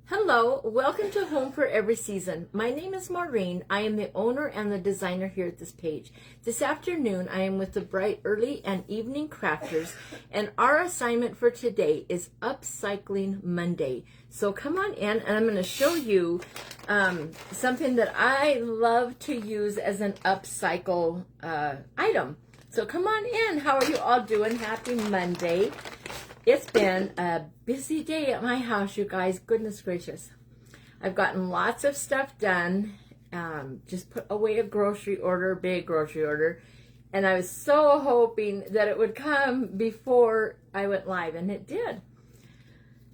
Hello, welcome to Home for Every Season. My name is Maureen. I am the owner and the designer here at this page. This afternoon, I am with the Bright Early and Evening Crafters, and our assignment for today is Upcycling Monday. So come on in, and I'm going to show you something that I love to use as an upcycle item. So come on in. How are you all doing? Happy Monday. It's been a busy day at my house, you guys. Goodness gracious. I've gotten lots of stuff done. Just put away a grocery order, big grocery order. And I was so hoping that it would come before I went live, and it did.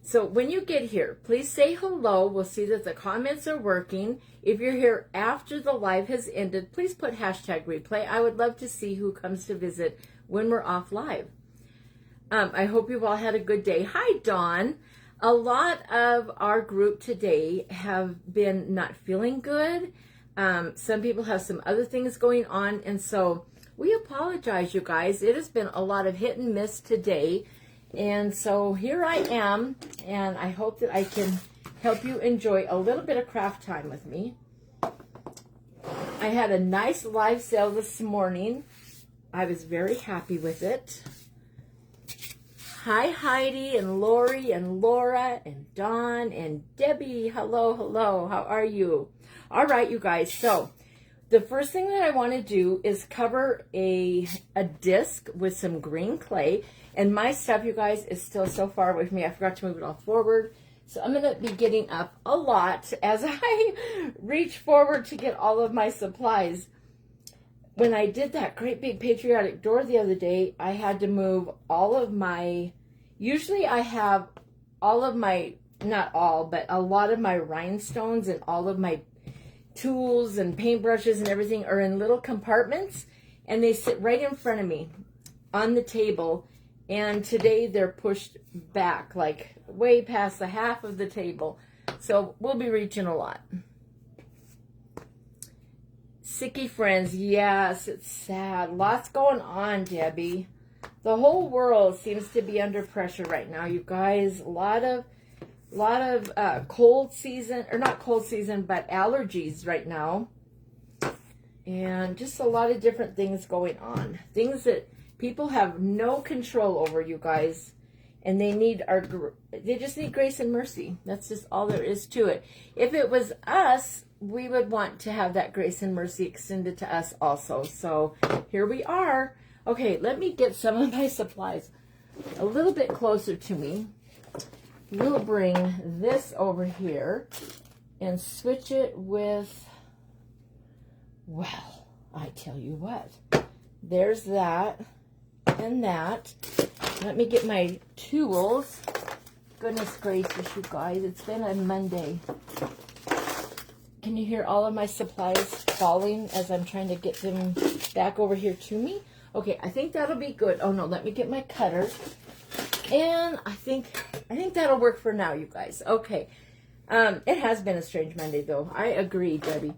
So when you get here, please say hello. We'll see that the comments are working. If you're here after the live has ended, please put hashtag replay. I would love to see who comes to visit when we're off live. I hope you've all had a good day. Hi, Dawn. A lot of our group today have been not feeling good. Some people have some other things going on, and so we apologize, you guys. It has been a lot of hit and miss today, and so here I am, and I hope that I can help you enjoy a little bit of craft time with me. I had a nice live sale this morning. I was very happy with it. Hi, Heidi and Lori and Laura and Dawn and Debbie. Hello, hello. How are you? All right, you guys. So the first thing that I want to do is cover a disc with some green clay. And my stuff, you guys, is still so far away from me. I forgot to move it all forward. So I'm going to be getting up a lot as I reach forward to get all of my supplies. When I did that great big patriotic door the other day, I had to move all of my, usually I have all of my, not all, but a lot of my rhinestones and all of my tools and paintbrushes and everything are in little compartments, and they sit right in front of me on the table, and today they're pushed back, like way past the half of the table, so we'll be reaching a lot. Sicky friends, yes, it's sad. Lots going on, Debbie. The whole world seems to be under pressure right now, you guys. A lot of cold season, or not cold season, but allergies right now. And just a lot of different things going on. Things that people have no control over, you guys. And they just need grace and mercy. That's just all there is to it. If it was us, we would want to have that grace and mercy extended to us also. So here we are. Okay, let me get some of my supplies a little bit closer to me. We'll bring this over here and switch it with, well, I tell you what. There's that and that. Let me get my tools. Goodness gracious, you guys. It's been a Monday. Can you hear all of my supplies falling as I'm trying to get them back over here to me? Okay, I think that'll be good. Oh no, let me get my cutter. And I think that'll work for now, you guys. Okay. It has been a strange Monday though. I agree, Debbie.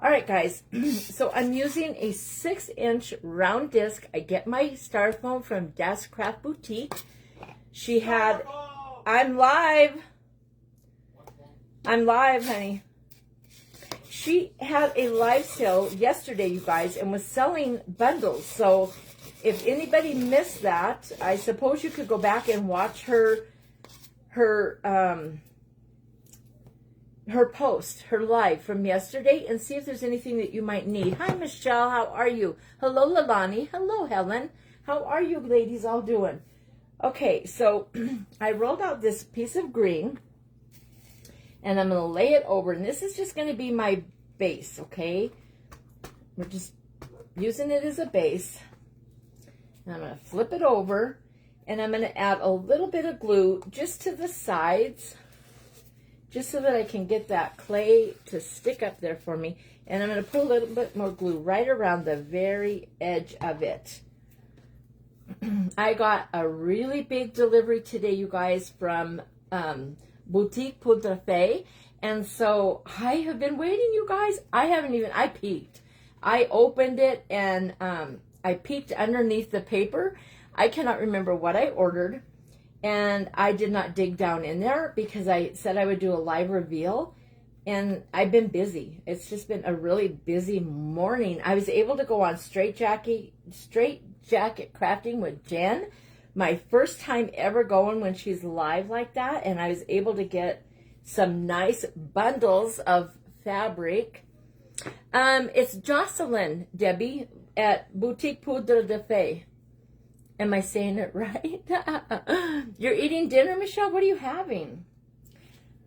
All right, guys. So I'm using a 6-inch round disc. I get my styrofoam from Das Craft Boutique. She had, I'm live, honey. She had a live sale yesterday, you guys, and was selling bundles. So if anybody missed that, I suppose you could go back and watch her post, her live from yesterday, and see if there's anything that you might need. Hi, Michelle. How are you? Hello, Lalani. Hello, Helen. How are you ladies all doing? Okay, so I rolled out this piece of green, and I'm going to lay it over, and this is just going to be my base, okay? We're just using it as a base. And I'm going to flip it over, and I'm going to add a little bit of glue just to the sides, just so that I can get that clay to stick up there for me. And I'm going to put a little bit more glue right around the very edge of it. I got a really big delivery today, you guys, from Boutique Poudre Fée. And so I have been waiting, you guys. I peeked. I opened it and I peeked underneath the paper. I cannot remember what I ordered. And I did not dig down in there because I said I would do a live reveal. And I've been busy. It's just been a really busy morning. I was able to go on straight jacket crafting with Jen. My first time ever going when she's live like that. And I was able to get some nice bundles of fabric. It's Jocelyn, Debbie, at Boutique Poudre de Fée. Am I saying it right? You're eating dinner, Michelle? What are you having?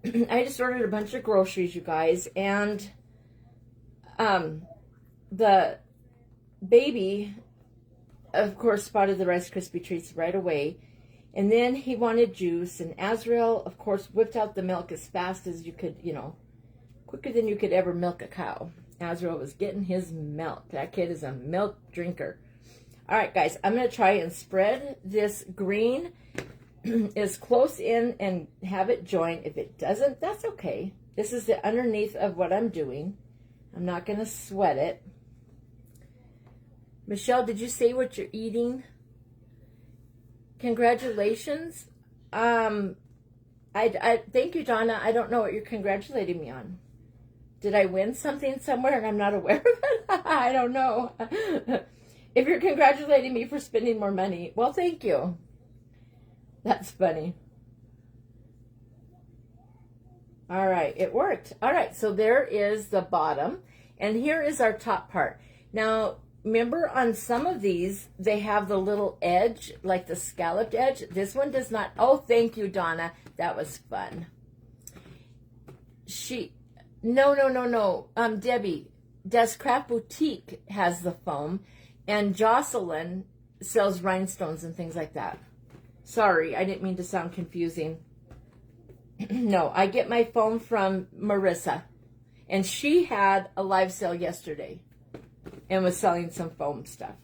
I just ordered a bunch of groceries, you guys, and the baby, of course, spotted the Rice Krispie treats right away, and then he wanted juice, and Azrael, of course, whipped out the milk as fast as you could, you know, quicker than you could ever milk a cow. Azrael was getting his milk. That kid is a milk drinker. All right, guys, I'm going to try and spread this green is close in and have it join. If it doesn't, that's okay. This is the underneath of what I'm doing. I'm not going to sweat it. Michelle, did you say what you're eating? Congratulations. I thank you, Donna. I don't know what you're congratulating me on. Did I win something somewhere and I'm not aware of it? I don't know. If you're congratulating me for spending more money, well, thank you. That's funny. All right, it worked. All right, so there is the bottom, and here is our top part. Now, remember on some of these, they have the little edge, like the scalloped edge. This one does not. Oh, thank you, Donna. That was fun. No. Debbie, Des Craft Boutique has the foam, and Jocelyn sells rhinestones and things like that. Sorry, I didn't mean to sound confusing. No, I get my foam from Marissa. And she had a live sale yesterday and was selling some foam stuff.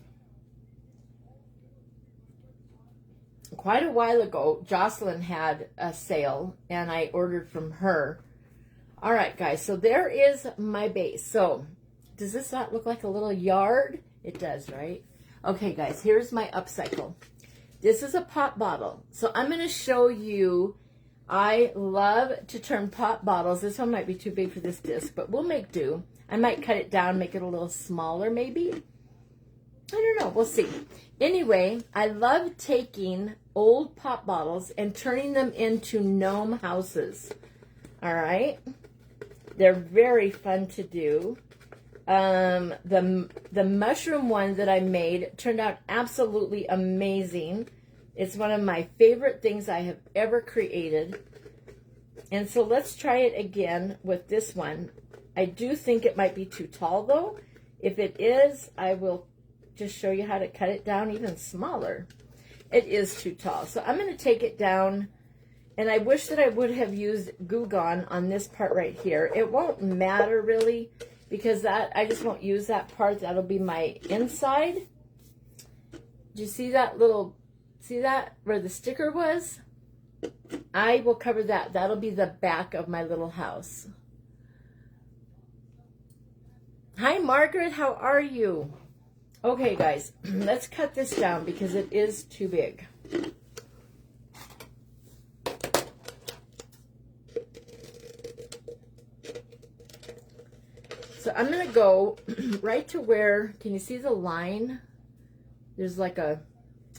Quite a while ago, Jocelyn had a sale and I ordered from her. All right, guys, so there is my base. So, does this not look like a little yard? It does, right? Okay, guys, here's my upcycle. This is a pop bottle. So I'm going to show you, I love to turn pop bottles. This one might be too big for this disc, but we'll make do. I might cut it down, make it a little smaller maybe. I don't know. We'll see. Anyway, I love taking old pop bottles and turning them into gnome houses. All right? They're very fun to do. The mushroom one that I made turned out absolutely amazing. It's one of my favorite things I have ever created. And so let's try it again with this one. I do think it might be too tall though. If it is, I will just show you how to cut it down even smaller. It is too tall. So I'm going to take it down, and I wish that I would have used Goo Gone on this part right here. It won't matter really, because that I just won't use that part. That'll be my inside. Do you see that little, see that where the sticker was? I will cover that. That'll be the back of my little house. Hi, Margaret. How are you? Okay, guys, let's cut this down because it is too big. So I'm going to go right to where, can you see the line? There's like a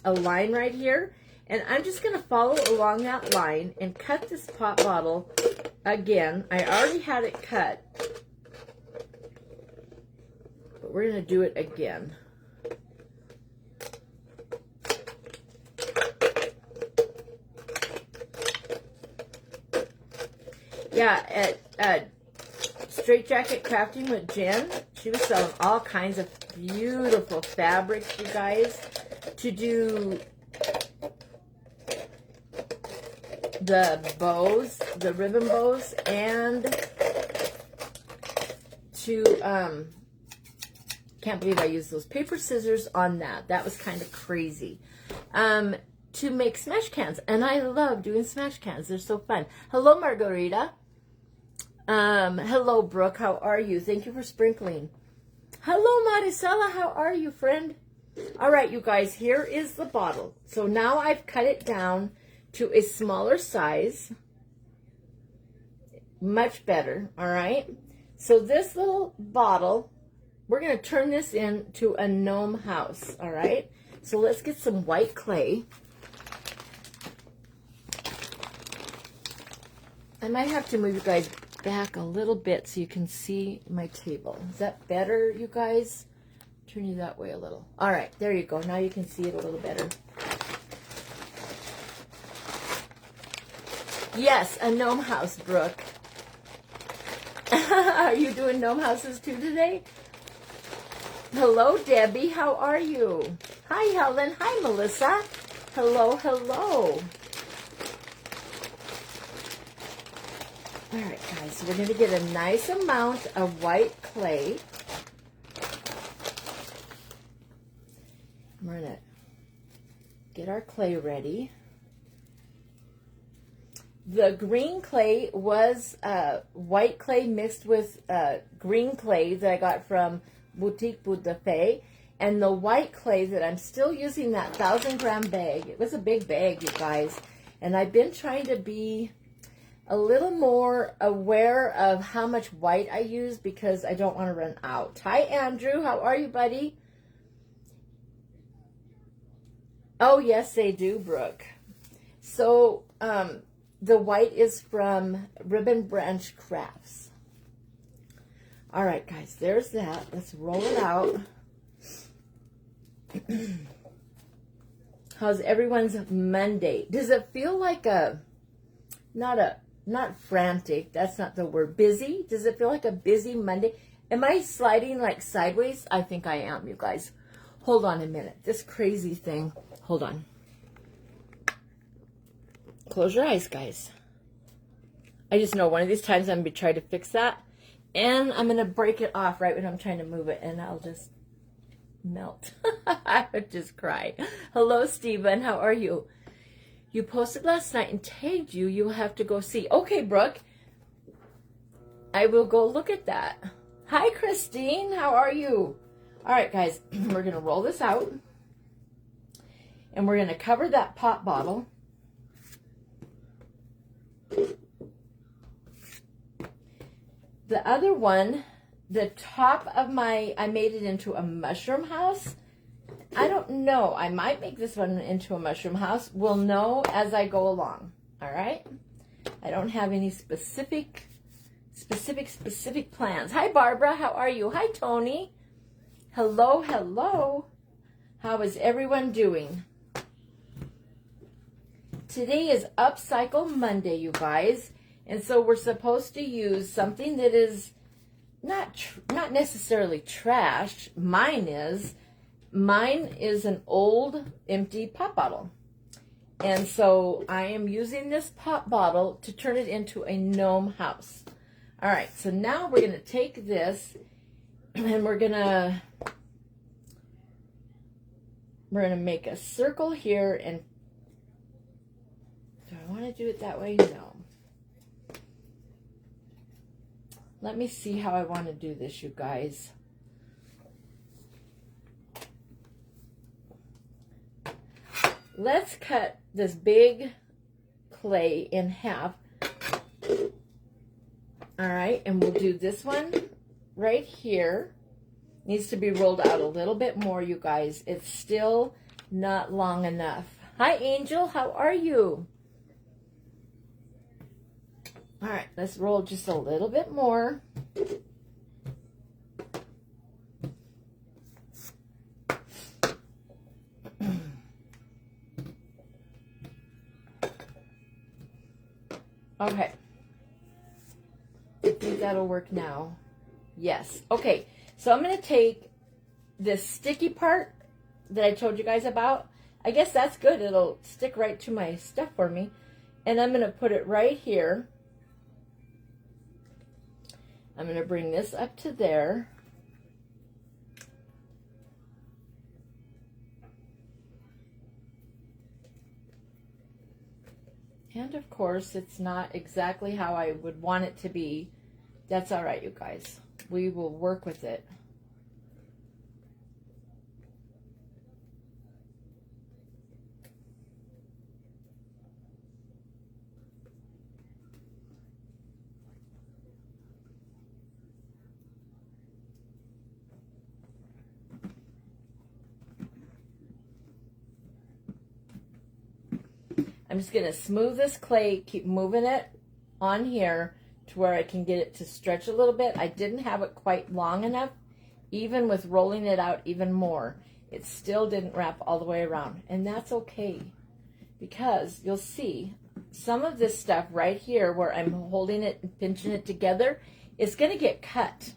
line right here. And I'm just going to follow along that line and cut this pop bottle again. I already had it cut, but we're going to do it again. Yeah, at Straight Jacket Crafting with Jen, she was selling all kinds of beautiful fabrics, you guys, to do the bows, the ribbon bows, and to, can't believe I used those paper scissors on that. That was kind of crazy. To make smash cans, and I love doing smash cans. They're so fun. Hello, Margarita. Hello, Brooke. How are you? Thank you for sprinkling. Hello, Maricela. How are you, friend? All right, you guys, here is the bottle. So now I've cut it down to a smaller size. Much better, all right? So this little bottle, we're going to turn this into a gnome house, all right? So let's get some white clay. I might have to move you guys back a little bit so you can see my table. Is that better, you guys? Turn you that way a little. All right, there you go. Now you can see it a little better. Yes, a gnome house, Brooke. Are you doing gnome houses too today? Hello, Debbie. How are you? Hi, Helen. Hi, Melissa. Hello, hello. All right, guys, so we're going to get a nice amount of white clay. We're going to get our clay ready. The green clay was white clay mixed with green clay that I got from Boutique Bout de Fée. And the white clay that I'm still using, that 1,000-gram bag. It was a big bag, you guys. And I've been trying to be a little more aware of how much white I use because I don't want to run out. Hi, Andrew. How are you, buddy? Oh, yes, they do, Brooke. So, the white is from Ribbon Branch Crafts. All right, guys, there's that. Let's roll it out. How's everyone's Monday? Does it feel like not frantic, that's not the word, busy? Does it feel like a busy Monday? Am I sliding like sideways? I think I am, you guys. Hold on a minute. This crazy thing. Hold on. Close your eyes, guys. I just know one of these times I'm going to try to fix that. And I'm going to break it off right when I'm trying to move it. And I'll just melt. I would just cry. Hello, Stephen. How are you? You posted last night and tagged you. You'll have to go see. Okay, Brooke. I will go look at that. Hi, Christine. How are you? All right, guys. We're going to roll this out. And we're going to cover that pop bottle. The other one, the top of I made it into a mushroom house. I don't know. I might make this one into a mushroom house. We'll know as I go along. All right? I don't have any specific plans. Hi, Barbara. How are you? Hi, Tony. Hello, hello. How is everyone doing? Today is Upcycle Monday, you guys. And so we're supposed to use something that is not necessarily trash. Mine is an old empty pop bottle. And so I am using this pop bottle to turn it into a gnome house. All right, so now we're going to take this and we're going to make a circle here. And do I want to do it that way? No. Let me see how I want to do this, you guys. Let's cut this big clay in half. All right, and we'll do this one right here. Needs to be rolled out a little bit more, you guys. It's still not long enough. Hi, Angel. How are you? All right, let's roll just a little bit more. Okay. I think that'll work now. Yes. Okay, so I'm going to take this sticky part that I told you guys about. I guess that's good. It'll stick right to my stuff for me. And I'm going to put it right here. I'm going to bring this up to there. And of course, it's not exactly how I would want it to be. That's all right, you guys. We will work with it. I'm just going to smooth this clay, keep moving it on here to where I can get it to stretch a little bit. I didn't have it quite long enough. Even with rolling it out even more, it still didn't wrap all the way around. And that's okay, because you'll see some of this stuff right here where I'm holding it and pinching it together is going to get cut.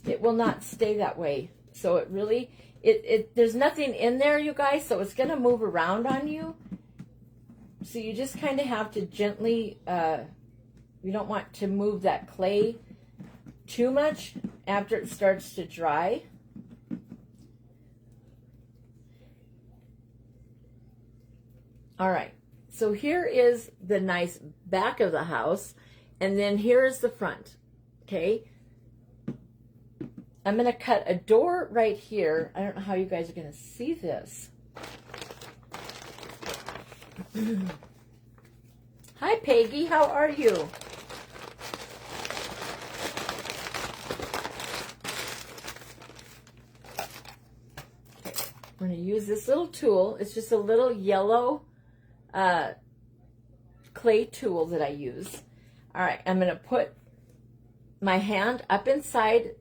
It will not stay that way. So it really, there's nothing in there, you guys, so it's going to move around on you. So you just kind of have to gently, you don't want to move that clay too much after it starts to dry. All right, so here is the nice back of the house, and then here is the front, okay? I'm going to cut a door right here. I don't know how you guys are going to see this. Hi, Peggy. How are you? Okay. I'm going to use this little tool. It's just a little yellow clay tool that I use. All right, I'm going to put my hand up inside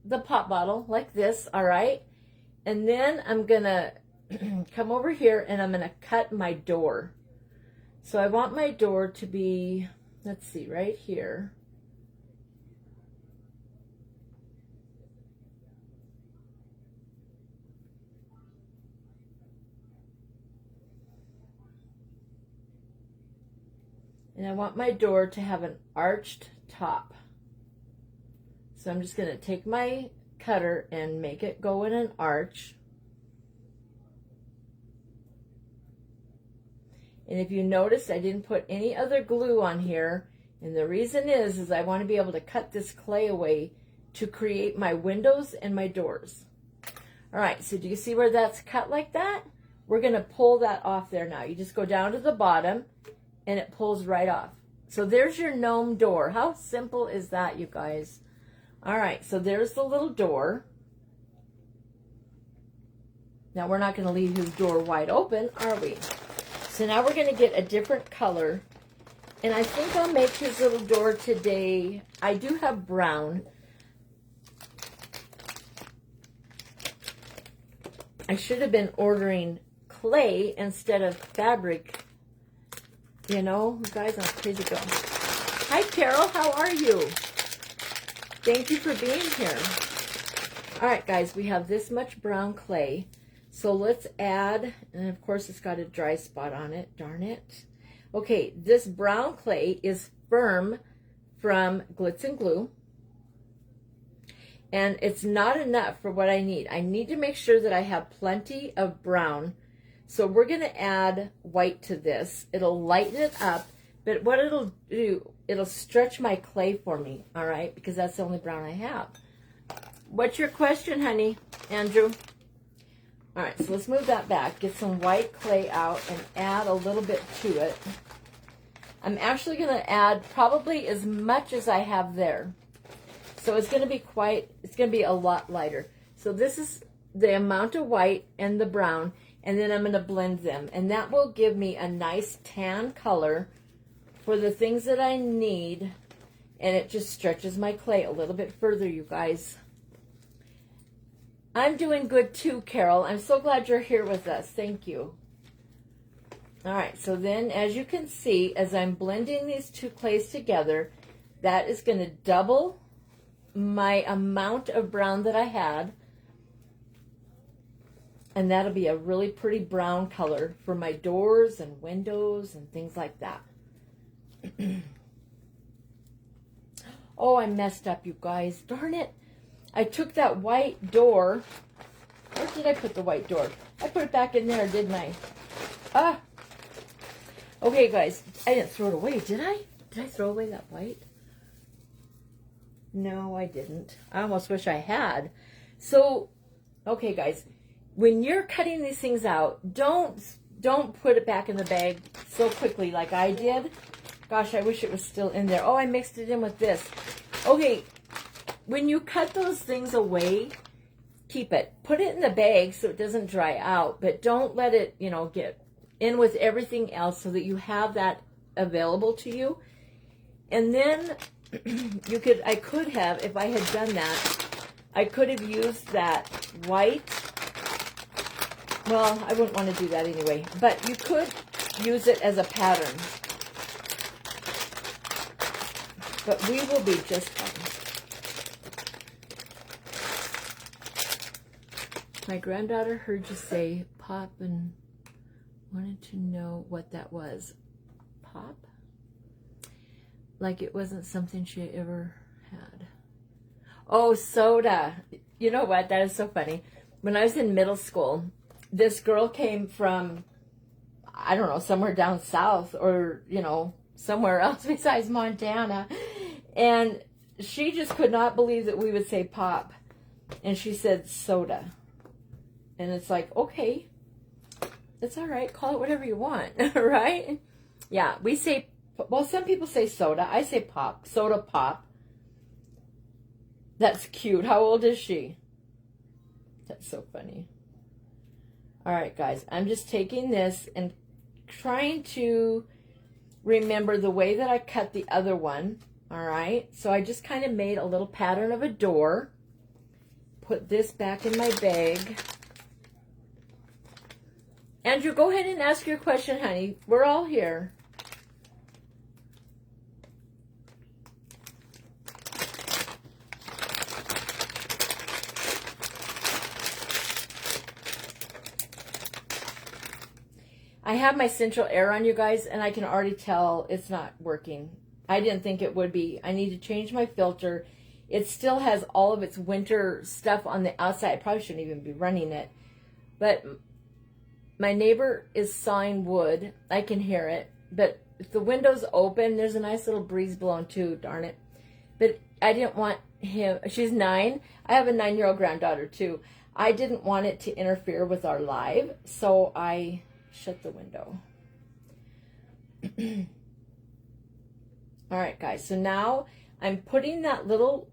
the pop bottle like this, all right? And then I'm going to come over here and I'm going to cut my door. So I want my door to be, let's see, right here. And I want my door to have an arched top. So I'm just going to take my cutter and make it go in an arch. And if you notice, I didn't put any other glue on here. And the reason is I want to be able to cut this clay away to create my windows and my doors. All right, so do you see where that's cut like that? We're going to pull that off there now. You just go down to the bottom and it pulls right off. So there's your gnome door. How simple is that, you guys? All right, so there's the little door. Now we're not going to leave his door wide open, are we? So now we're going to get a different color. And I think I'll make his little door today. I do have brown. I should have been ordering clay instead of fabric. You know, guys, I'm crazy girl. Hi, Carol. How are you? Thank you for being here. All right, guys, we have this much brown clay. So let's add, and of course it's got a dry spot on it. Darn it. Okay, this brown clay is Firm from Glitz and Glue. And it's not enough for what I need. I need to make sure that I have plenty of brown. So we're going to add white to this. It'll lighten it up, but what it'll do, it'll stretch my clay for me, all right? Because that's the only brown I have. What's your question, honey, Andrew? All right, so let's move that back. Get some white clay out and add a little bit to it. I'm actually going to add probably as much as I have there. So it's going to be it's going to be a lot lighter. So this is the amount of white and the brown, and then I'm going to blend them. And that will give me a nice tan color for the things that I need. And it just stretches my clay a little bit further, you guys. I'm doing good too, Carol. I'm so glad you're here with us. Thank you. All right, so then as you can see, as I'm blending these two clays together, that is going to double my amount of brown that I had. And that'll be a really pretty brown color for my doors and windows and things like that. Oh, I messed up, you guys. Darn it. I took that white door. Where did I put the white door? I put it back in there, didn't I? Ah. Okay, guys. I didn't throw it away, did I? Did I throw away that white? No, I didn't. I almost wish I had. So, okay, guys. When you're cutting these things out, don't put it back in the bag so quickly like I did. Gosh, I wish it was still in there. Oh, I mixed it in with this. Okay, when you cut those things away, keep it. Put it in the bag so it doesn't dry out, but don't let it, you know, get in with everything else so that you have that available to you. And then I could have, if I had done that, I could have used that white. Well, I wouldn't want to do that anyway, but you could use it as a pattern. But we will be just fine. My granddaughter heard you say pop and wanted to know what that was. Pop? Like it wasn't something she ever had. Oh, soda. You know what? That is so funny. When I was in middle school, this girl came from, I don't know, somewhere down south or, you know, somewhere else besides Montana. And she just could not believe that we would say pop. And she said soda. And it's like, okay, it's all right. Call it whatever you want, right? Yeah, we say, well, some people say soda. I say pop, soda pop. That's cute. How old is she? That's so funny. All right, guys, I'm just taking this and trying to remember the way that I cut the other one. All right, so I just kind of made a little pattern of a door. Put this back in my bag. Andrew, go ahead and ask your question, honey. We're all here. I have my central air on, you guys, and I can already tell it's not working. I didn't think it would be. I need to change my filter. It still has all of its winter stuff on the outside. I probably shouldn't even be running it. But my neighbor is sawing wood. I can hear it. But if the window's open, there's a nice little breeze blowing too, darn it. But I didn't want him. She's 9. I have a 9-year-old granddaughter too. I didn't want it to interfere with our live, so I shut the window. All right, guys. So now I'm putting that little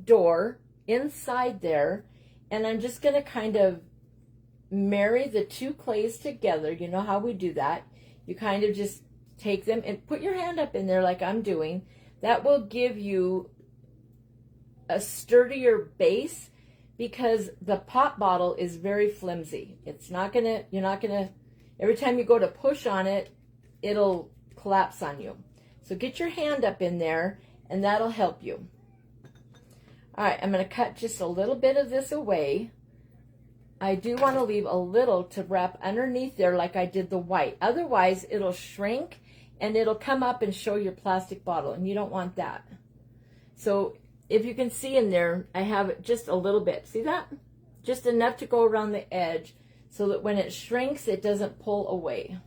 door inside there, and I'm just going to kind of marry the two clays together. You know how we do that. You kind of just take them and put your hand up in there like I'm doing. That will give you a sturdier base because the pop bottle is very flimsy. It's not going to, you're not going to, every time you go to push on it, it'll collapse on you. So get your hand up in there and that'll help you. All right, I'm going to cut just a little bit of this away. I do want to leave a little to wrap underneath there like I did the white. Otherwise, it'll shrink and it'll come up and show your plastic bottle, and you don't want that. So if you can see in there, I have just a little bit. See that? Just enough to go around the edge so that when it shrinks, it doesn't pull away.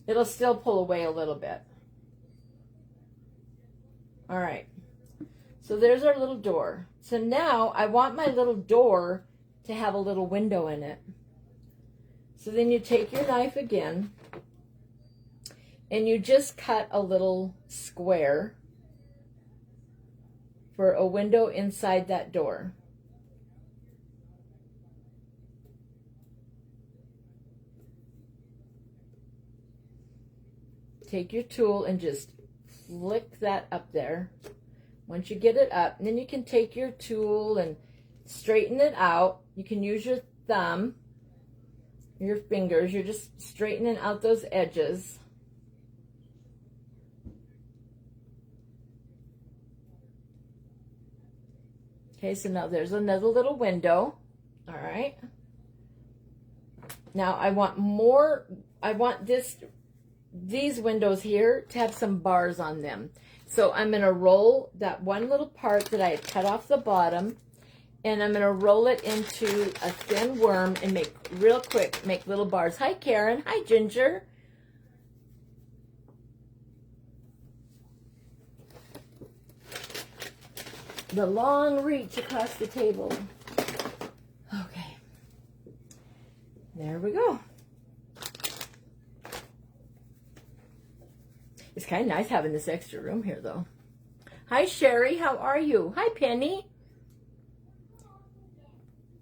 It'll still pull away a little bit. All right. So there's our little door. So now I want my little door to have a little window in it. So then you take your knife again and you just cut a little square for a window inside that door. Take your tool and just flick that up there. Once you get it up, and then you can take your tool and straighten it out. You can use your thumb, your fingers. You're just straightening out those edges. Okay, so now there's another little window. All right. Now I want more, I want these windows here to have some bars on them. So I'm going to roll that one little part that I had cut off the bottom, and I'm going to roll it into a thin worm and make real quick, make little bars. Hi, Karen. Hi, Ginger. The long reach across the table. Okay. There we go. It's kind of nice having this extra room here, though. Hi, Sherry. How are you? Hi, Penny.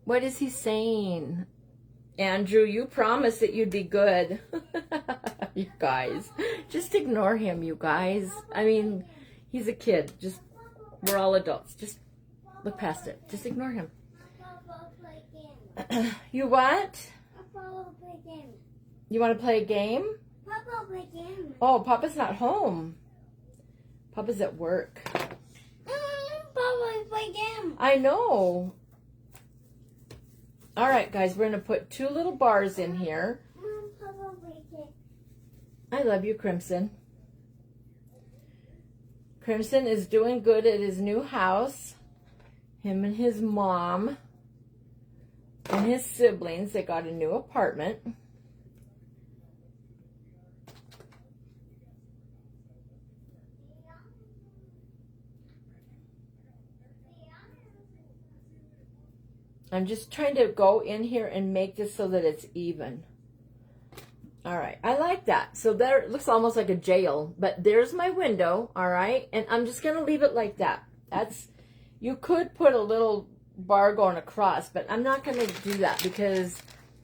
What is he saying? Andrew, you promised that you'd be good. You guys, just ignore him, you guys. I mean, he's a kid. Just, we're all adults. Just look past it. Just ignore him. You what? You want to play a game? Oh, Papa's not home. Papa's at work. I know. All right, guys, we're going to put 2 little bars in here. I love you, Crimson. Crimson is doing good at his new house. Him and his mom and his siblings, they got a new apartment. I'm just trying to go in here and make this so that it's even. All right, I like that. So there, it looks almost like a jail, but there's my window, all right? And I'm just gonna leave it like that. That's, you could put a little bar going across, but I'm not gonna do that because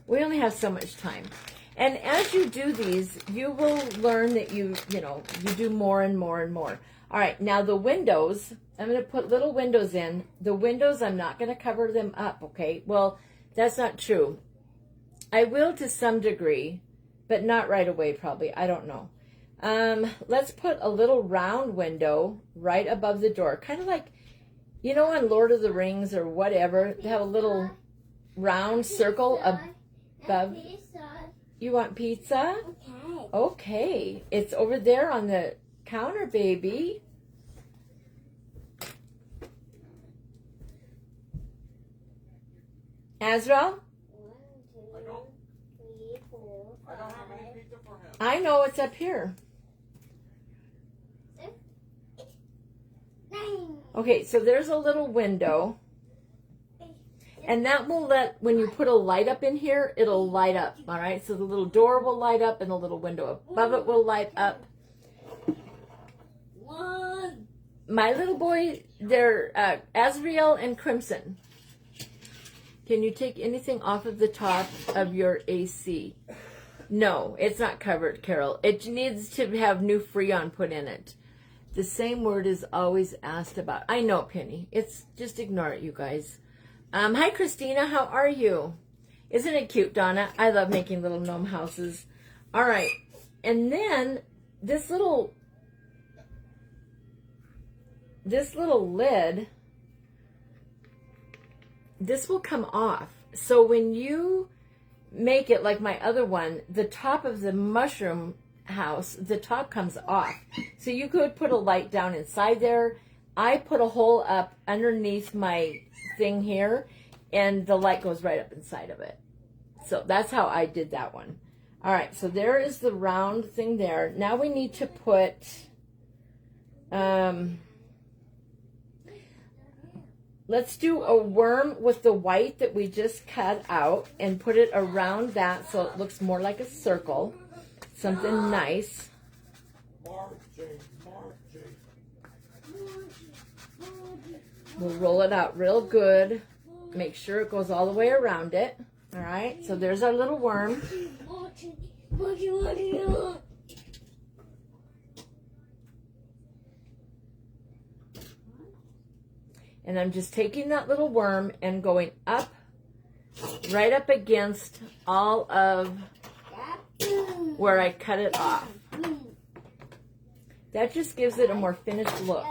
we only have so much time. And as you do these, you will learn that you do more and more and more. All right, now the windows, I'm going to put little windows in. The windows, I'm not going to cover them up, okay? Well, that's not true. I will to some degree, but not right away probably. I don't know. Let's put a little round window right above the door. Kind of like, you know, on Lord of the Rings or whatever, they have a little round circle above. You want pizza? Okay. Okay. It's over there on the counter, baby. Azrael? 1, 2, 3, 4, 5. I don't have any pizza for him. I know, it's up here. 6, 9. Okay, so there's a little window. And that will let, when you put a light up in here, it'll light up, all right? So the little door will light up and the little window above it will light up. 1. My little boy, they're Azrael and Crimson. Can you take anything off of the top of your AC? No, it's not covered, Carol. It needs to have new Freon put in it. The same word is always asked about. I know, Penny. It's just ignore it, you guys. Hi, Christina. How are you? Isn't it cute, Donna? I love making little gnome houses. All right. And then this little lid, this will come off. So when you make it like my other one, the top of the mushroom house, the top comes off. So you could put a light down inside there. I put a hole up underneath my thing here, and the light goes right up inside of it. So that's how I did that one. All right, so there is the round thing there. Now we need to put, let's do a worm with the white that we just cut out and put it around that so it looks more like a circle. Something nice. We'll roll it out real good. Make sure it goes all the way around it. All right, so there's our little worm. And I'm just taking that little worm and going up, right up against all of where I cut it off. That just gives it a more finished look.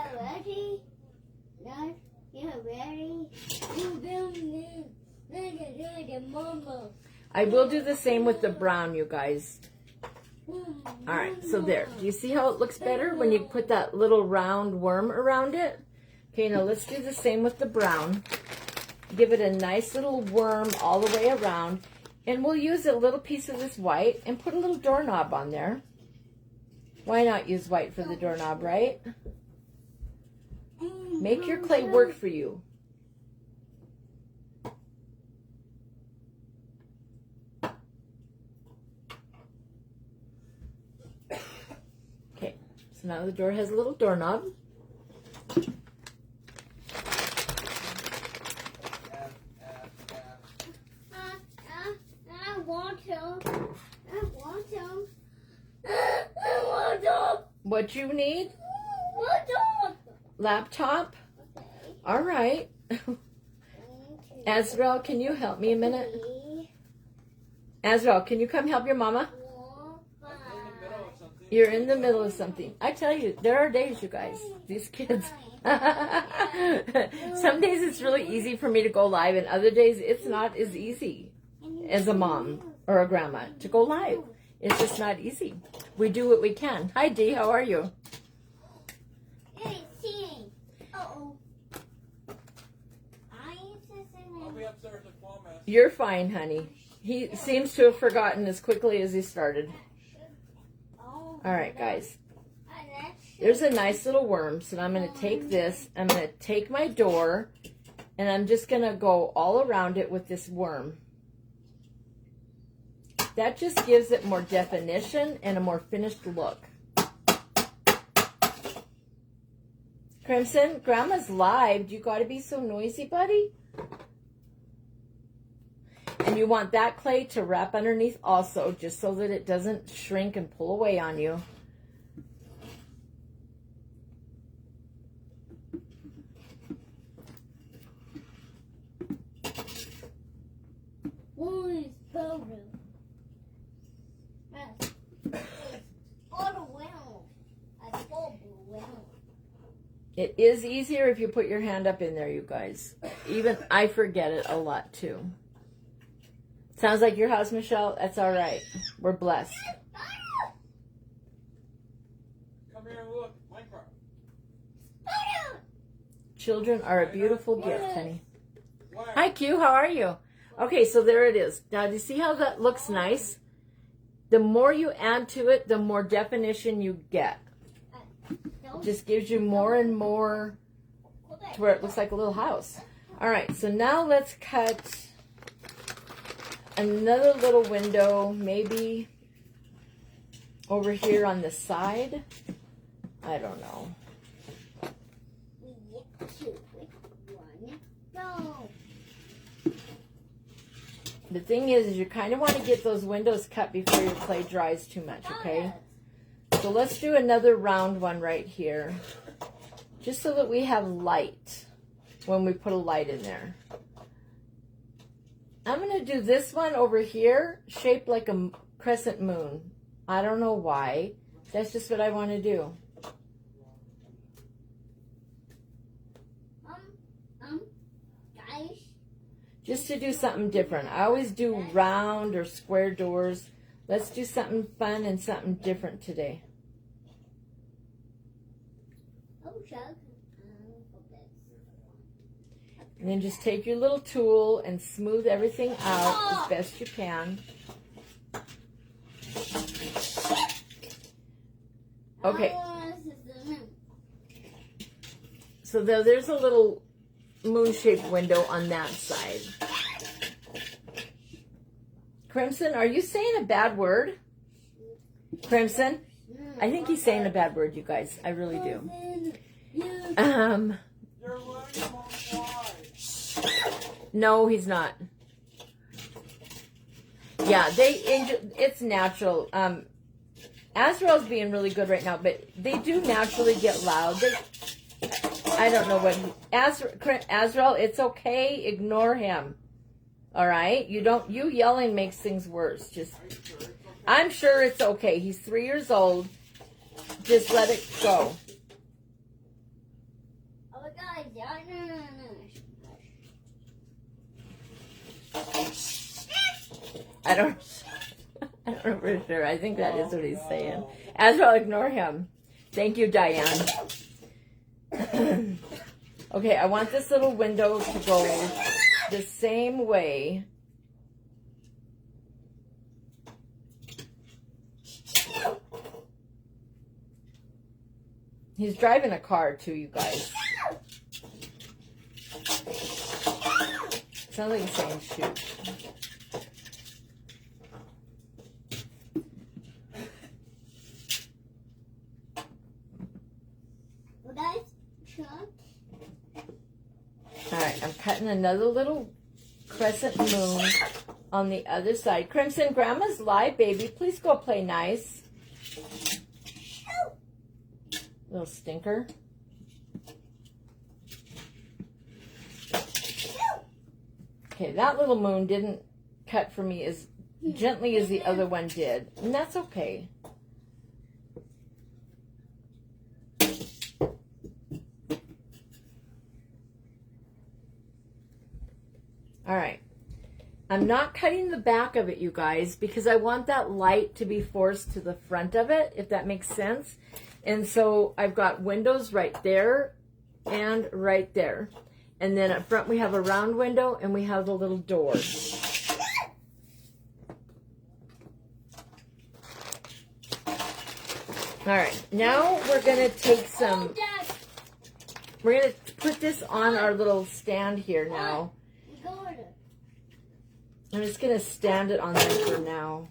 I will do the same with the brown, you guys. All right, so there. Do you see how it looks better when you put that little round worm around it? Okay, now let's do the same with the brown. Give it a nice little worm all the way around. And we'll use a little piece of this white and put a little doorknob on there. Why not use white for the doorknob, right? Make your clay work for you. Okay, so now the door has a little doorknob. some. I want some. I want some. What you need? Want some. Laptop? Okay. All right. 1, 2, Azrael, can you help me a minute? 3, Azrael, can you come help your mama? 4, 5. You're in the middle of something. I tell you, there are days, you guys, these kids. Some days it's really easy for me to go live, and other days it's not as easy as a mom or a grandma to go live. It's just not easy. We do what we can. Hi, Dee. How are you? Hey, sing. Uh-oh. I'll be upstairs at Kwame. You're fine, honey. He seems to have forgotten as quickly as he started. All right, guys. There's a nice little worm, so I'm going to take this. I'm going to take my door, and I'm just going to go all around it with this worm. That just gives it more definition and a more finished look. Crimson, Grandma's live. You got to be so noisy, buddy. And you want that clay to wrap underneath also, just so that it doesn't shrink and pull away on you. It is easier if you put your hand up in there, you guys. Even I forget it a lot, too. Sounds like your house, Michelle? That's all right. We're blessed. Come here and look. Minecraft. Children are a beautiful gift, honey. Why? Hi, Q. How are you? Okay, so there it is. Now, do you see how that looks nice? The more you add to it, the more definition you get. It just gives you more and more to where it looks like a little house. All right, so now let's cut another little window, maybe over here on the side. I don't know. The thing is you kind of want to get those windows cut before your clay dries too much, okay? So let's do another round one right here, just so that we have light when we put a light in there. I'm going to do this one over here, shaped like a crescent moon. I don't know why. That's just what I want to do. Guys. Just to do something different. I always do round or square doors. Let's do something fun and something different today. And then just take your little tool and smooth everything out as best you can. Okay. So there's a little moon-shaped window on that side. Crimson, are you saying a bad word? Crimson? I think he's saying a bad word, you guys. I really do. You're learning about why. No, he's not. Yeah, it's natural. Azrael's being really good right now, but they do naturally get loud. I don't know what Azrael, it's okay. Ignore him. All right? You yelling makes things worse. I'm sure it's okay. He's 3 years old. Just let it go. Oh, guys, I don't know for sure. I think that is what he's saying. Azrael, ignore him. Thank you, Diane. Okay, I want this little window to go the same way. He's driving a car too, you guys. Sounds like he's saying shoot. All right, I'm cutting another little crescent moon on the other side. Crimson, Grandma's live, baby. Please go play nice. Little stinker. Okay, that little moon didn't cut for me as gently as the other one did. And that's okay. All right. I'm not cutting the back of it, you guys, because I want that light to be forced to the front of it, if that makes sense. And so I've got windows right there and right there. And then up front we have a round window and we have the little door. All right, now we're gonna take some, we're gonna put this on our little stand here now. I'm just gonna stand it on there for now.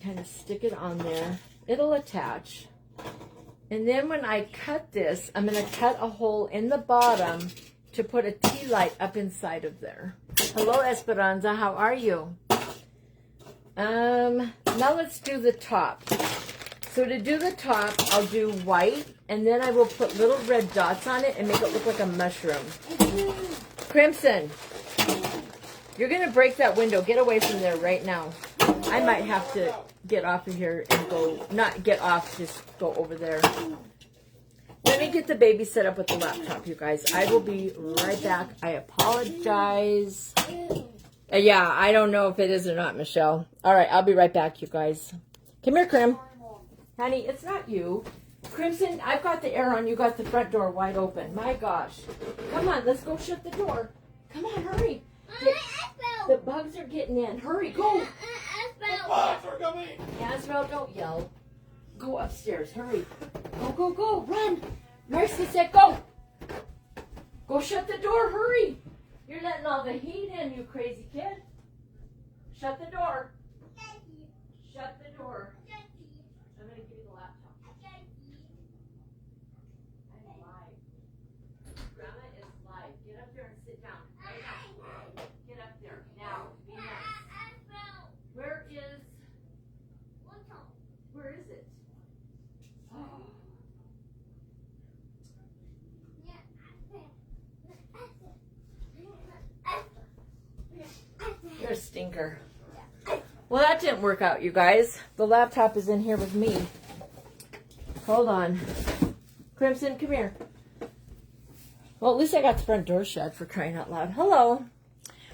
Kind of stick it on there. It'll attach. And then when I cut this, I'm going to cut a hole in the bottom to put a tea light up inside of there. Hello, Esperanza. How are you? Now let's do the top. So to do the top, I'll do white, and then I will put little red dots on it and make it look like a mushroom. Crimson, you're going to break that window. Get away from there right now. I might have to get off of here and go, not get off, just go over there. Let me get the baby set up with the laptop, you guys. I will be right back. I apologize. Yeah, I don't know if it is or not, Michelle. All right, I'll be right back, you guys. Come here, Crim. Honey, it's not you. Crimson, I've got the air on. You got the front door wide open. My gosh. Come on, let's go shut the door. Come on, hurry. The bugs are getting in. Hurry, go. The bugs are coming. Azrael, don't yell. Go upstairs. Hurry. Go, go, go. Run. Mercy said go. Go shut the door. Hurry. You're letting all the heat in, you crazy kid. Shut the door. Shut the door. I'm going to give you the laptop. I'm live. Grandma is live. Get up there and sit down. Right now. Get up there. Now. Be nice. Where is it? Oh. You're a stinker. Well, that didn't work out, you guys. The laptop is in here with me. Hold on. Crimson, come here. Well, at least I got the front door shut, for crying out loud. Hello.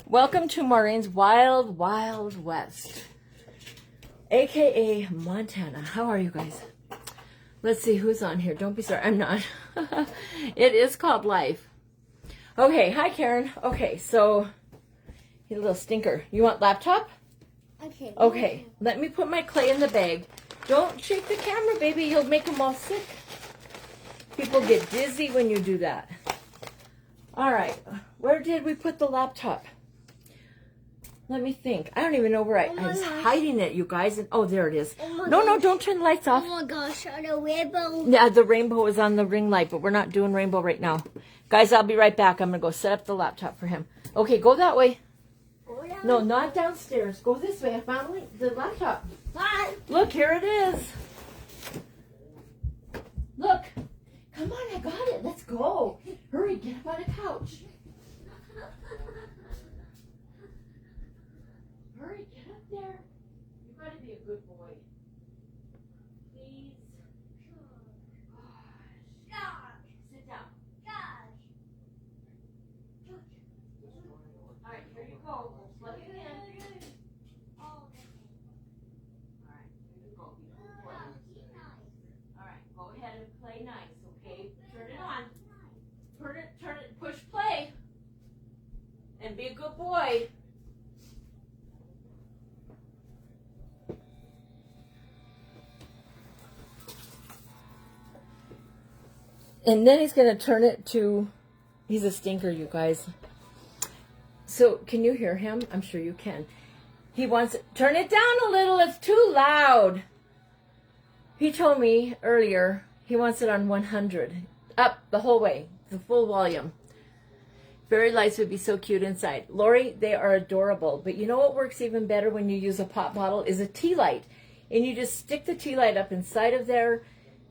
Welcome to Maureen's Wild, Wild West, a.k.a. Montana. How are you guys? Let's see who's on here. Don't be sorry. I'm not. It is called life. Okay. Hi, Karen. Okay, so you little stinker. You want laptop? Okay. Okay. Let me put my clay in the bag. Don't shake the camera, baby. You'll make them all sick. People get dizzy when you do that. All right. Where did we put the laptop? Let me think. I don't even know where I was hiding it, you guys. And, oh, there it is. No, don't turn the lights off. Oh my gosh, on the rainbow. Yeah, the rainbow is on the ring light, but we're not doing rainbow right now. Guys, I'll be right back. I'm going to go set up the laptop for him. Okay, go that way. No, not downstairs. Go this way. I found the laptop. Look, here it is. Look. Come on, I got it. Let's go. Hurry, get up on the couch. Hurry, get up there. You gotta be a good boy. Please. Sit down. All right, here you go. Plug it in. All right, here you go. Be a good boy. All right, go ahead and play nice, okay? Turn it on. Turn it, push play. And be a good boy. And then he's going to turn it to, he's a stinker, you guys. So, can you hear him? I'm sure you can. He wants, turn it down a little, it's too loud. He told me earlier he wants it on 100. Up the whole way, the full volume. Fairy lights would be so cute inside. Lori, they are adorable. But you know what works even better when you use a pop bottle is a tea light. And you just stick the tea light up inside of there.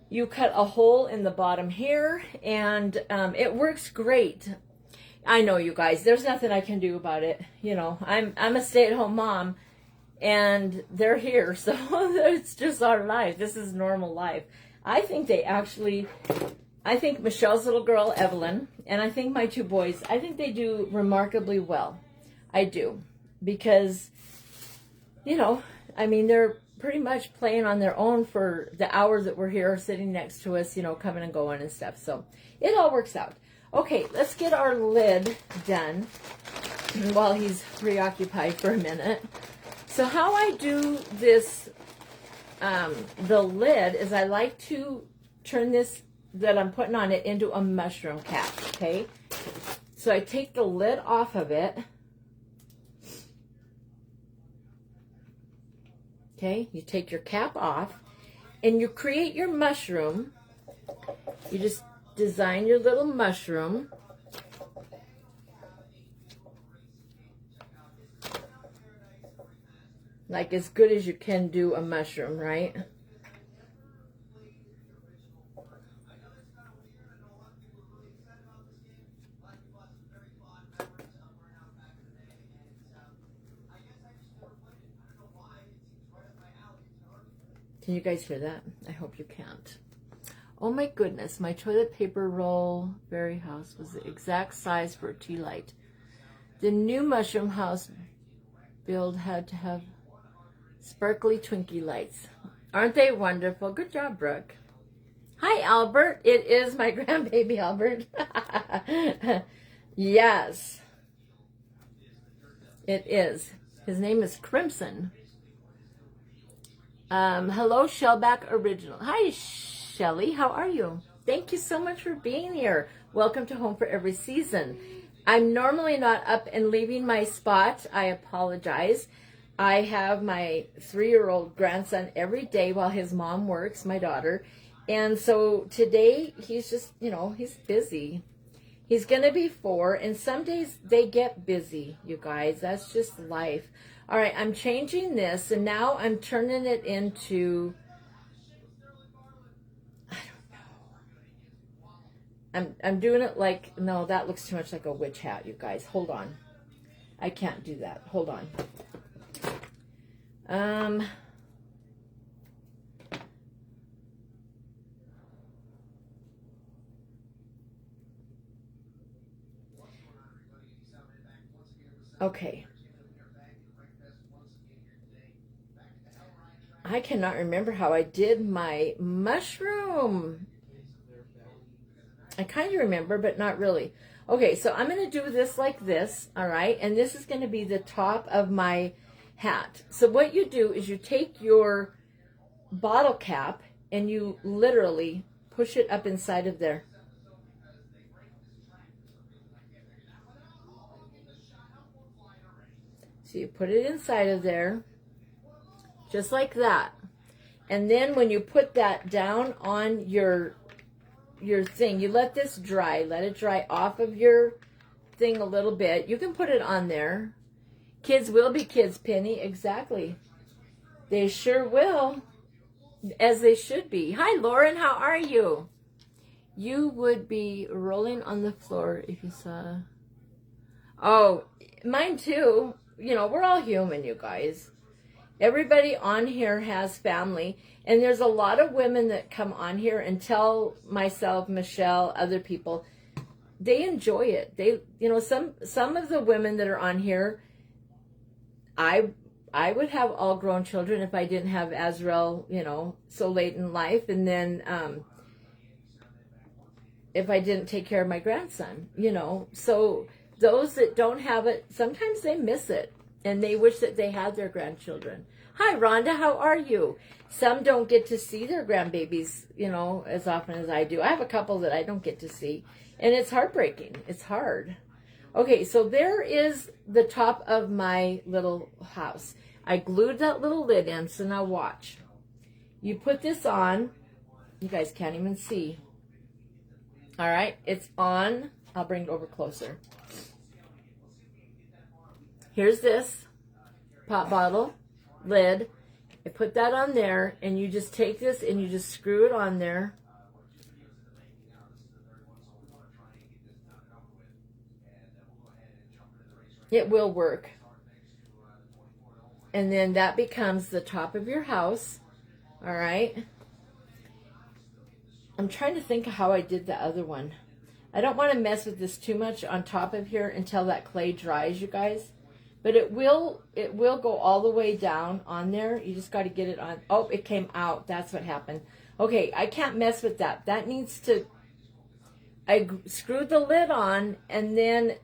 You cut a hole in the bottom here, and it works great. I know, you guys, there's nothing I can do about it. You know, I'm a stay-at-home mom, and they're here, so it's just our life. This is normal life. I think Michelle's little girl, Evelyn, and I think my two boys, I think they do remarkably well. I do. Because, you know, I mean, they're pretty much playing on their own for the hours that we're here, sitting next to us, you know, coming and going and stuff. So it all works out. Okay, let's get our lid done while he's preoccupied for a minute. So how I do this, the lid, is I like to turn this that I'm putting on it into a mushroom cap, okay? So I take the lid off of it. Okay, you take your cap off and you create your mushroom. You just design your little mushroom. Like as good as you can do a mushroom, right? Can you guys hear that? I hope you can't. Oh my goodness, my toilet paper roll Fairy house was the exact size for a tea light. The new mushroom house build had to have sparkly Twinkie lights. Aren't they wonderful? Good job, Brooke. Hi, Albert. It is my grandbaby, Albert. Yes. It is. His name is Crimson. Hello, Shellback Original. Hi, Shelly. How are you? Thank you so much for being here. Welcome to Home for Every Season. I'm normally not up and leaving my spot. I apologize. I have my 3-year-old grandson every day while his mom works, my daughter. And so today he's just, you know, he's busy. He's going to be 4, and some days they get busy, you guys. That's just life. All right, I'm changing this, and now I'm turning it into, I don't know. I'm doing it like, no, that looks too much like a witch hat, you guys. Hold on. I can't do that. Hold on. Okay. I cannot remember how I did my mushroom. I kind of remember, but not really. Okay, so I'm going to do this like this, all right? And this is going to be the top of my hat. So what you do is you take your bottle cap and you literally push it up inside of there. So you put it inside of there, just like that. And then when you put that down on your thing, you let this dry. Let it dry off of your thing a little bit. You can put it on there. Kids will be kids, Penny. Exactly. They sure will. As they should be. Hi, Lauren. How are you? You would be rolling on the floor if you saw. Oh, mine too. You know, we're all human, you guys. Everybody on here has family. And there's a lot of women that come on here and tell myself, Michelle, other people, they enjoy it. They, you know, some of the women that are on here, I would have all grown children if I didn't have Azrael, you know, so late in life. And then if I didn't take care of my grandson, you know. So those that don't have it, sometimes they miss it. And they wish that they had their grandchildren. Hi, Rhonda. How are you? Some don't get to see their grandbabies, you know, as often as I do. I have a couple that I don't get to see. And it's heartbreaking. It's hard. Okay, so there is the top of my little house. I glued that little lid in, so now watch. You put this on. You guys can't even see. All right, it's on. I'll bring it over closer. here's this pop bottle lid. I put that on there, and you just take this and you just screw it on there. It will work. And then that becomes the top of your house. All right. I'm trying to think of how I did the other one. I don't want to mess with this too much on top of here until that clay dries, you guys. But it will go all the way down on there. You just got to get it on. Oh, it came out. That's what happened. Okay, I can't mess with that. That needs to... I screwed the lid on, and then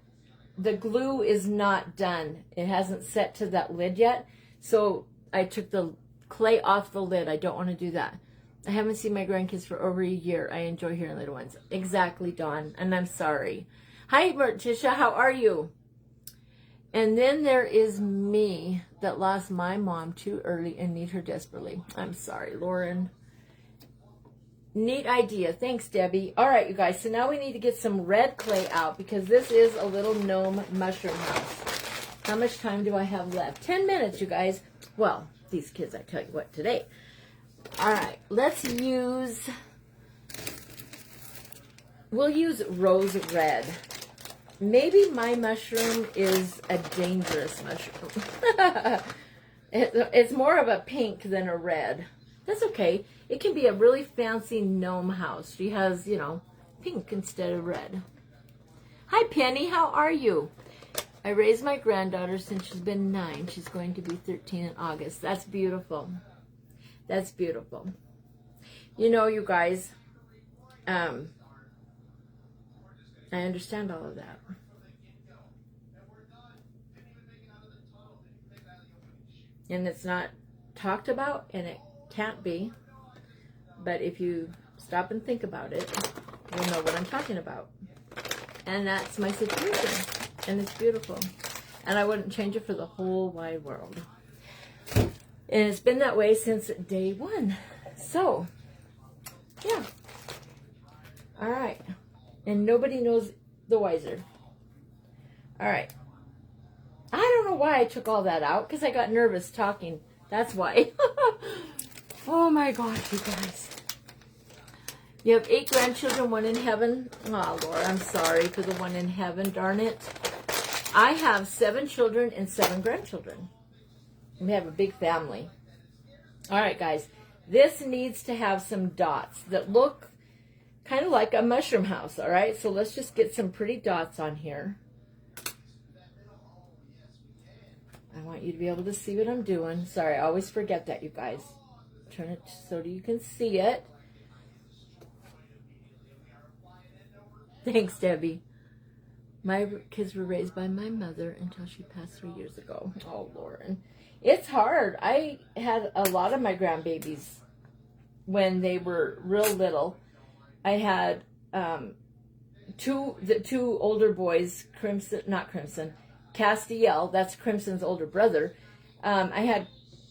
the glue is not done. It hasn't set to that lid yet. So I took the clay off the lid. I don't want to do that. I haven't seen my grandkids for over a year. I enjoy hearing little ones. Exactly, Dawn. And I'm sorry. Hi, Morticia. How are you? And then there is me that lost my mom too early and need her desperately. I'm sorry, Lauren. Neat idea. Thanks, Debbie. All right, you guys. So now we need to get some red clay out because this is a little gnome mushroom house. How much time do I have left? 10 minutes, you guys. Well, these kids, I tell you what, today. All right, we'll use rose red. Maybe my mushroom is a dangerous mushroom. It's more of a pink than a red. That's okay. It can be a really fancy gnome house. She has, you know, pink instead of red. Hi, Penny. How are you? I raised my granddaughter since she's been 9. She's going to be 13 in August. That's beautiful. That's beautiful. You know, you guys, I understand all of that. And it's not talked about, and it can't be. But if you stop and think about it, you'll know what I'm talking about. And that's my situation. And it's beautiful. And I wouldn't change it for the whole wide world. And it's been that way since day 1. So, yeah. All right. And nobody knows the wiser. All right. I don't know why I took all that out, because I got nervous talking. That's why. Oh my gosh, you guys. You have 8 grandchildren, 1 in heaven. Oh, Lord, I'm sorry for the 1 in heaven, darn it. I have 7 children and 7 grandchildren. We have a big family. All right, guys. This needs to have some dots that look kind of like a mushroom house, all right? So let's just get some pretty dots on here. I want you to be able to see what I'm doing. Sorry, I always forget that, you guys. Turn it so that you can see it. Thanks, Debbie. My kids were raised by my mother until she passed 3 years ago. Oh, Lauren. It's hard. I had a lot of my grandbabies when they were real little. I had the two older boys, Castiel, that's Crimson's older brother. I had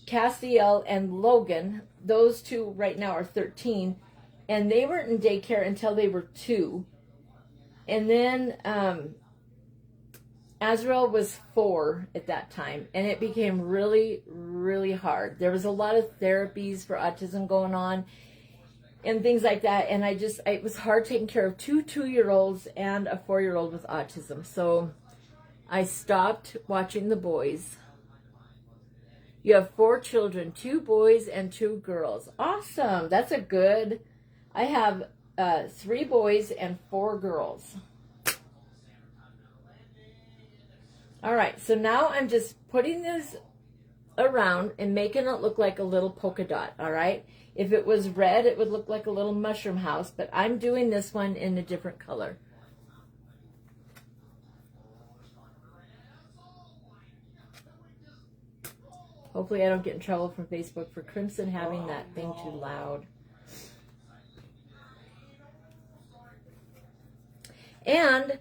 Castiel and Logan. Those 2 right now are 13. And they weren't in daycare until they were 2. And then Azrael was 4 at that time. And it became really, really hard. There was a lot of therapies for autism going on and things like that. And it was hard taking care of 2 2-year-olds and a 4-year-old with autism. So I stopped watching the boys. You have 4 children, 2 boys and 2 girls. Awesome. That's a good. I have 3 boys and 4 girls. All right, so now I'm just putting this around and making it look like a little polka dot, all right? If it was red, it would look like a little mushroom house, but I'm doing this one in a different color. Hopefully I don't get in trouble from Facebook for Crimson having that thing too loud. And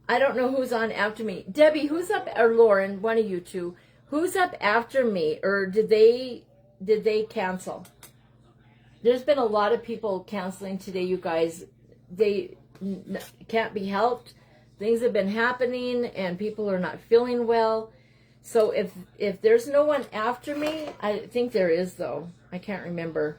I don't know who's on after me. Debbie, who's up, or Lauren, one of you two, who's up after me, or did they cancel? There's been a lot of people canceling today, you guys. They can't be helped. Things have been happening, and people are not feeling well. So if there's no one after me, I think there is though. I can't remember.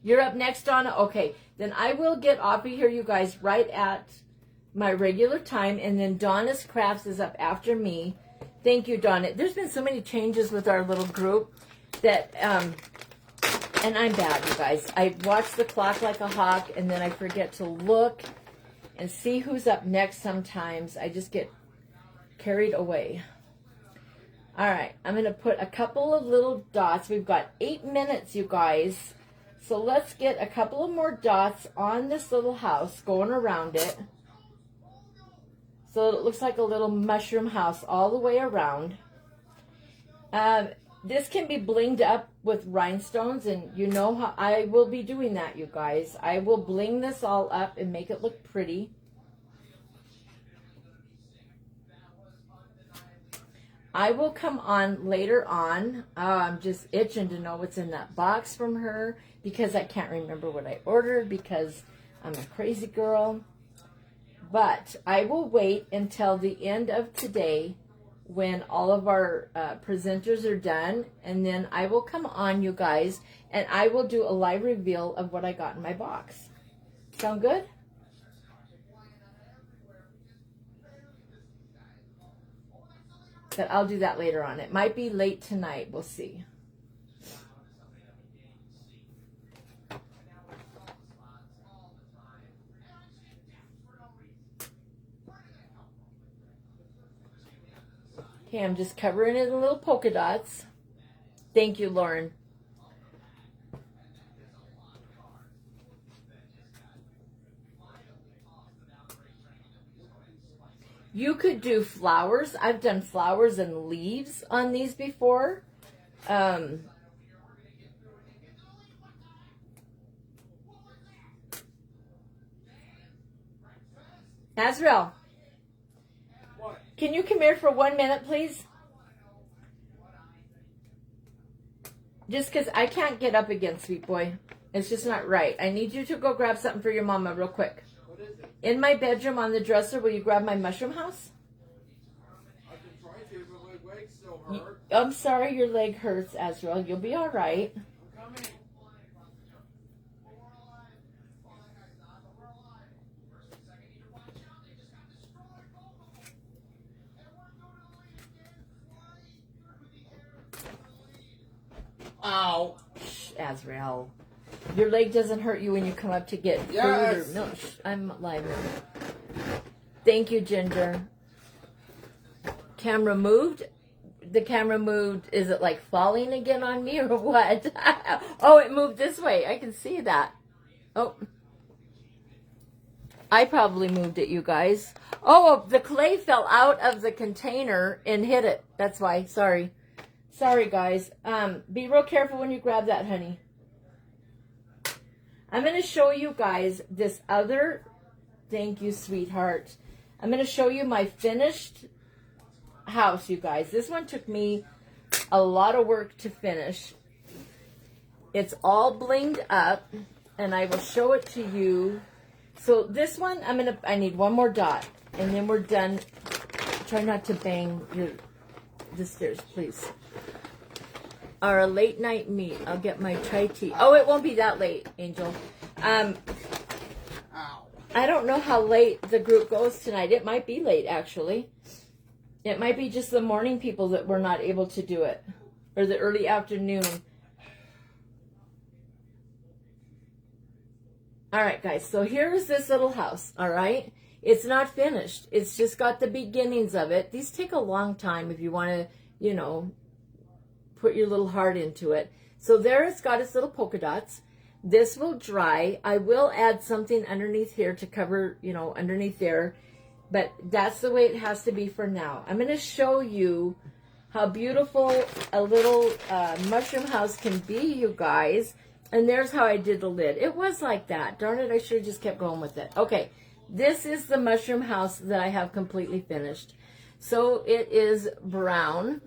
You're up next, Donna? Okay, then I will get off of here, you guys, right at my regular time, and then Donna's Crafts is up after me. Thank you, Donna. There's been so many changes with our little group that, and I'm bad, you guys. I watch the clock like a hawk, and then I forget to look and see who's up next sometimes. I just get carried away. All right, I'm going to put a couple of little dots. We've got 8 minutes, you guys. So let's get a couple of more dots on this little house going around it. So it looks like a little mushroom house all the way around. This can be blinged up with rhinestones, and you know how I will be doing that, you guys. I will bling this all up and make it look pretty. I will come on later on. I'm just itching to know what's in that box from her because I can't remember what I ordered because I'm a crazy girl. But I will wait until the end of today when all of our presenters are done, and then I will come on, you guys, and I will do a live reveal of what I got in my box. Sound good? But I'll do that later on. It might be late tonight. We'll see. Okay, I'm just covering it in little polka dots. Thank you, Lauren. You could do flowers. I've done flowers and leaves on these before. Azrael, can you come here for 1 minute, please? Just because I can't get up again, sweet boy. It's just not right. I need you to go grab something for your mama real quick. In my bedroom on the dresser, will you grab my mushroom house? I can try to, but my legs still hurt. I'm sorry your leg hurts, Azrael. You'll be all right. I'm coming. Ow. Shh, Azrael. Your leg doesn't hurt you when you come up to get food or milk. Shh, I'm live. Thank you, Ginger. Camera moved. The camera moved. Is it like falling again on me or what? Oh, it moved this way. I can see that. Oh. I probably moved it, you guys. Oh, the clay fell out of the container and hit it. That's why. Sorry. Sorry, guys. Be real careful when you grab that, honey. I'm going to show you guys this other, thank you, sweetheart. I'm going to show you my finished house, you guys. This one took me a lot of work to finish. It's all blinged up, and I will show it to you. So this one, I need one more dot, and then we're done. Try not to bang the stairs, please. Or a late night meet. I'll get my chai tea. Oh, it won't be that late, Angel. I don't know how late the group goes tonight. It might be late, actually. It might be just the morning people that were not able to do it. Or the early afternoon. All right, guys. So here's this little house, all right? It's not finished. It's just got the beginnings of it. These take a long time if you want to, you know, put your little heart into it. So there it's got its little polka dots. This will dry. I will add something underneath here to cover, you know, underneath there. But that's the way it has to be for now. I'm going to show you how beautiful a little mushroom house can be, you guys. And there's how I did the lid. It was like that. Darn it, I should have just kept going with it. Okay, this is the mushroom house that I have completely finished. So it is brown.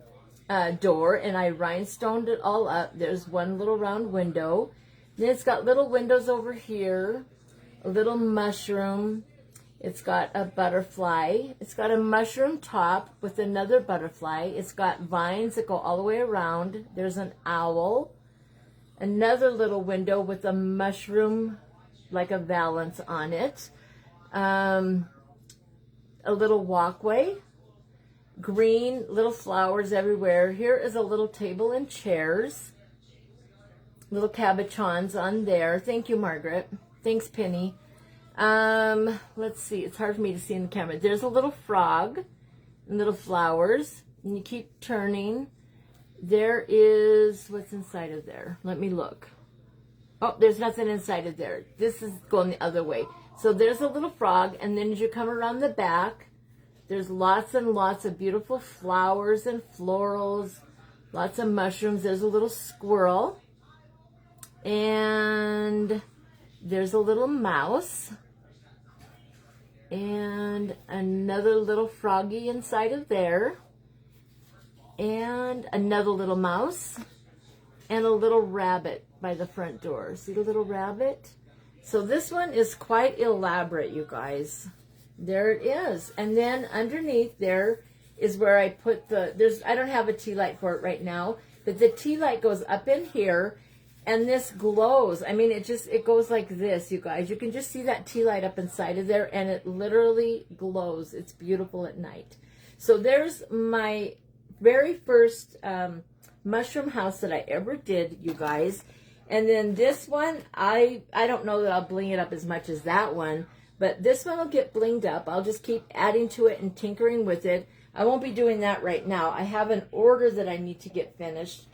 door, and I rhinestoned it all up. There's one little round window. Then it's got little windows over here, a little mushroom. It's got a butterfly. It's got a mushroom top with another butterfly. It's got vines that go all the way around. There's an owl. Another little window with a mushroom, like a valance on it. A little walkway. Green little flowers everywhere. Here is a little table and chairs. Little cabochons on there. Thank you, Margaret. Thanks, Penny. Let's see. It's hard for me to see in the camera. There's a little frog and little flowers. And you keep turning. There is, what's inside of there? Let me look. Oh, there's nothing inside of there. This is going the other way. So there's a little frog, and then as you come around the back, there's lots and lots of beautiful flowers and florals, lots of mushrooms. There's a little squirrel, and there's a little mouse, and another little froggy inside of there, and another little mouse, and a little rabbit by the front door. See the little rabbit? So this one is quite elaborate, you guys. There it is. And then underneath there is where I put I don't have a tea light for it right now, but the tea light goes up in here, and this glows. I mean, it goes like this, you guys. You can just see that tea light up inside of there, and it literally glows. It's beautiful at night. So there's my very first mushroom house that I ever did, you guys. And then this one, I don't know that I'll bling it up as much as that one, but this one will get blinged up. I'll just keep adding to it and tinkering with it. I won't be doing that right now. I have an order that I need to get finished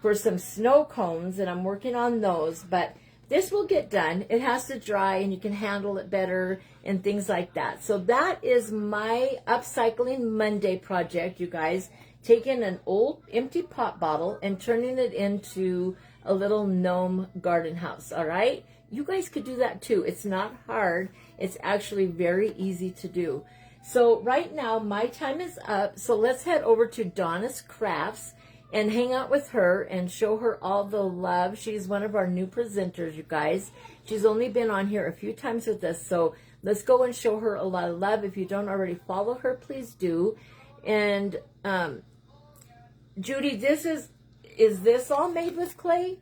for some snow cones, and I'm working on those, but this will get done. It has to dry, and you can handle it better and things like that. So that is my Upcycling Monday project, you guys. Taking an old empty pop bottle and turning it into a little gnome garden house, all right? You guys could do that too. It's not hard. It's actually very easy to do. So right now, my time is up. So let's head over to Donna's Crafts and hang out with her and show her all the love. She's one of our new presenters, you guys. She's only been on here a few times with us. So let's go and show her a lot of love. If you don't already follow her, please do. And Judy, is this all made with clay?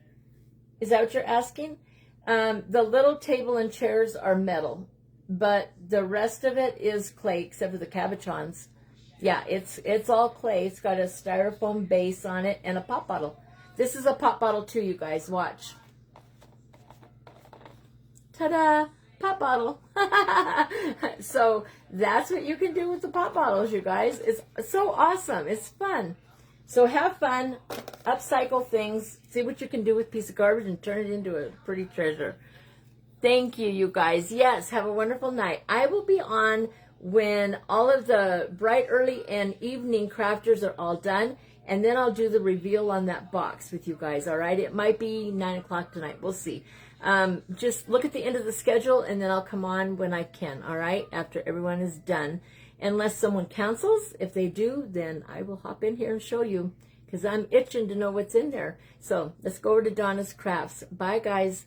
Is that what you're asking? The little table and chairs are metal, but the rest of it is clay, except for the cabochons. Yeah, it's all clay. It's got a styrofoam base on it and a pop bottle. This is a pop bottle too, you guys. Watch. Ta-da! Pop bottle. So that's what you can do with the pop bottles, you guys. It's so awesome. It's fun. So have fun, upcycle things, see what you can do with a piece of garbage and turn it into a pretty treasure. Thank you, you guys. Yes, have a wonderful night. I will be on when all of the bright, early, and evening crafters are all done, and then I'll do the reveal on that box with you guys, all right? It might be 9 o'clock tonight. We'll see. Just look at the end of the schedule, and then I'll come on when I can, all right, after everyone is done. Unless someone cancels. If they do, then I will hop in here and show you, because I'm itching to know what's in there. So let's go over to Donna's Crafts. Bye, guys.